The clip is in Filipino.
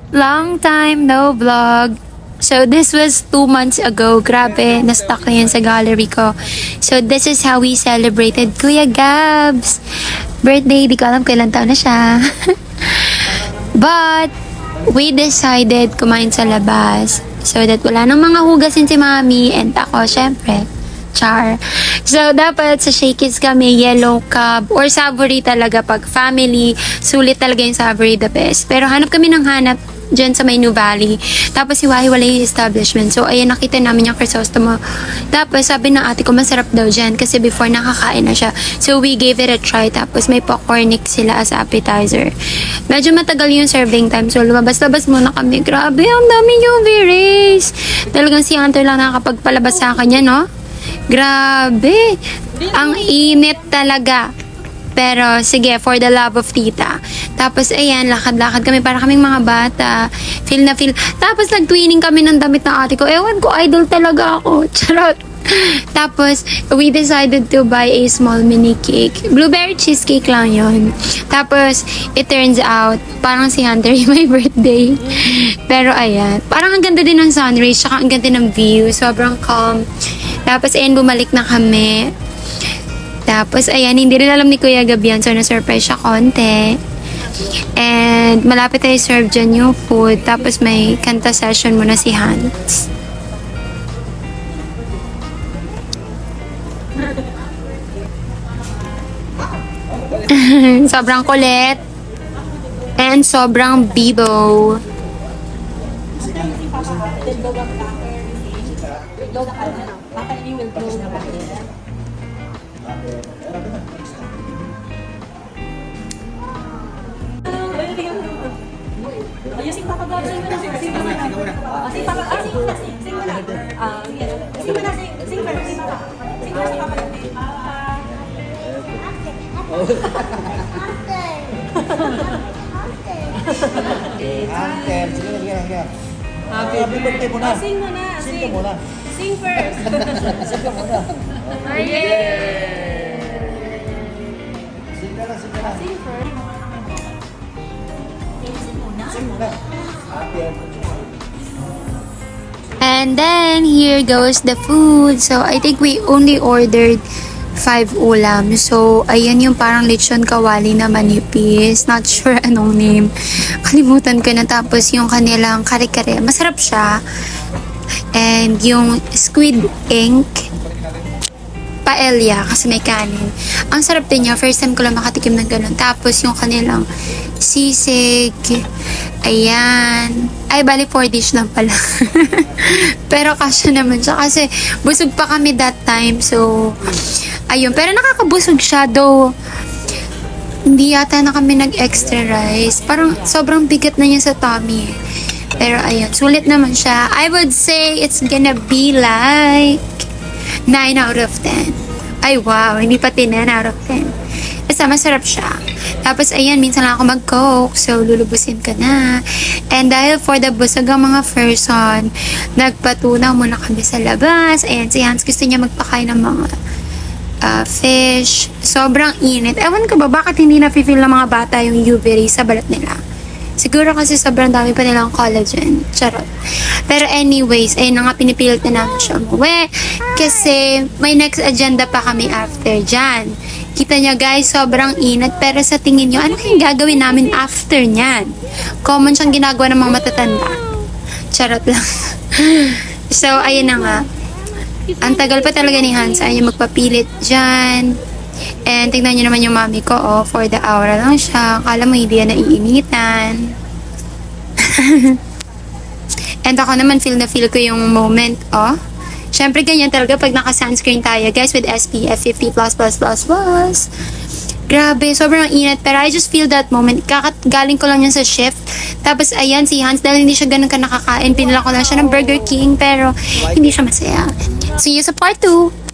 Long time no vlog. So this was 2 months ago. Grabe, na-stuck na yan sa gallery ko. So this is how we celebrated Kuya Gabs birthday. Di ko alam kailan taon na siya. But we decided kumain sa labas so that wala nang mga hugasin si Mami and ako, syempre. Char. So, dapat sa Shakey's kami, yellow cab or savory talaga pag family. Sulit talaga yung savory the best. Pero hanap kami ng hanap dyan sa may New Valley. Tapos hiwa-hiwalay yung establishment. So, ayan, nakita namin yung Crisostomo. Tapos, sabi ng ate ko, masarap daw dyan kasi before nakakain na siya. So, we gave it a try. Tapos, may popcornic sila as appetizer. Medyo matagal yung serving time. So, lumabas-labas muna kami. Grabe, ang dami UV rays. Talagang si Hunter lang nakakapagpalabas sa kanya, no? Grabe. Ang init talaga. Pero, sige, for the love of tita. Tapos, ayan, lakad-lakad kami para kaming mga bata. Feel na feel. Tapos, nag-twinning kami ng damit ng ate ko. Ewan ko, idol talaga ako. Charot. Tapos, we decided to buy a small mini cake. Blueberry cheesecake lang yon. Tapos, it turns out, parang si Hunter yung my birthday. Pero, ayan. Parang ang ganda din ng sunrays, tsaka ang ganda ng view. Sobrang calm. Tapos, ayan, bumalik na kami. Tapos, ayan, hindi rin alam ni Kuya Gab yan. So, na-surprise siya konti. And, malapit tayo serve dyan yung food. Tapos, may kanta session muna si Hans. Sobrang kulit. And, sobrang bibo. Sing Papa God, sing mo na. Sing Papa God. Sing Papa. Sing mo na. Sing mo na. Sing mo na. Sing first. Sing Papa. Sing mo na si Papa. Uncle, sige na, sige. Happy birthday mo na. Sing mo na. Sing ka muna. Sing first. Sing ka muna. Yay! Sing ka na, sing ka na. Sing first. Sing muna. Happy And then, here goes the food. So, I think we only ordered 5 ulam. So, ayan yung parang lechon kawali na manipis. Not sure anong name. Kalimutan ko na. Tapos, yung kanilang kare-kare. Masarap siya. And yung squid ink. Paella. Kasi may kanin. Ang sarap din niya. First time ko lang makatikim ng ganun. Tapos, yung kanilang sisig. Ayan. Ay, bali 4 dish lang pala. Pero kasya naman siya. Kasi busog pa kami that time. So, ayun. Pero nakakabusog siya. Though, hindi yata na kami nag-extra rice. Parang sobrang bigat na niya sa tummy. Pero ayun. Sulit naman siya. I would say it's gonna be like 9 out of 10. Ay, wow. Hindi pa 10 out of 10. Basta masarap siya. Tapos, ayan, minsan lang ako mag-coke. So, lulubusin ka na. And dahil for the busog ang mga person, nagpatunaw muna kami sa labas. Ayan, si Hans gusto niya magpakain ng mga fish. Sobrang init. Ewan ko ba, bakit hindi na-feel ng mga bata yung UV rays sa balat nila? Siguro kasi sobrang dami pa nilang collagen. Charot. Pero anyways, ayun na nga, pinipilit na namin siya umuwi. Kasi may next agenda pa kami after dyan. Kita nyo guys, sobrang inat. Pero sa tingin nyo, ano kayong gagawin namin after nyan? Common siyang ginagawa ng mga matatanda. Charot lang. So, ayun na nga. Ang tagal pa talaga ni Hans. Ayaw niya magpapilit dyan. And tingnan nyo naman yung mami ko, oh, for the hour lang siya. Akala mo hindi yan naiinitan. And ako naman feel na feel ko yung moment, oh. Syempre ganyan talaga pag naka-sunscreen tayo, guys, with SPF 50++++. Grabe, sobrang init. Pero I just feel that moment. Galing ko lang yan sa shift. Tapos, ayan, si Hans, dahil hindi siya ganun ka nakakain, pinila ko lang siya ng Burger King, pero hindi siya masaya. See you sa part 2.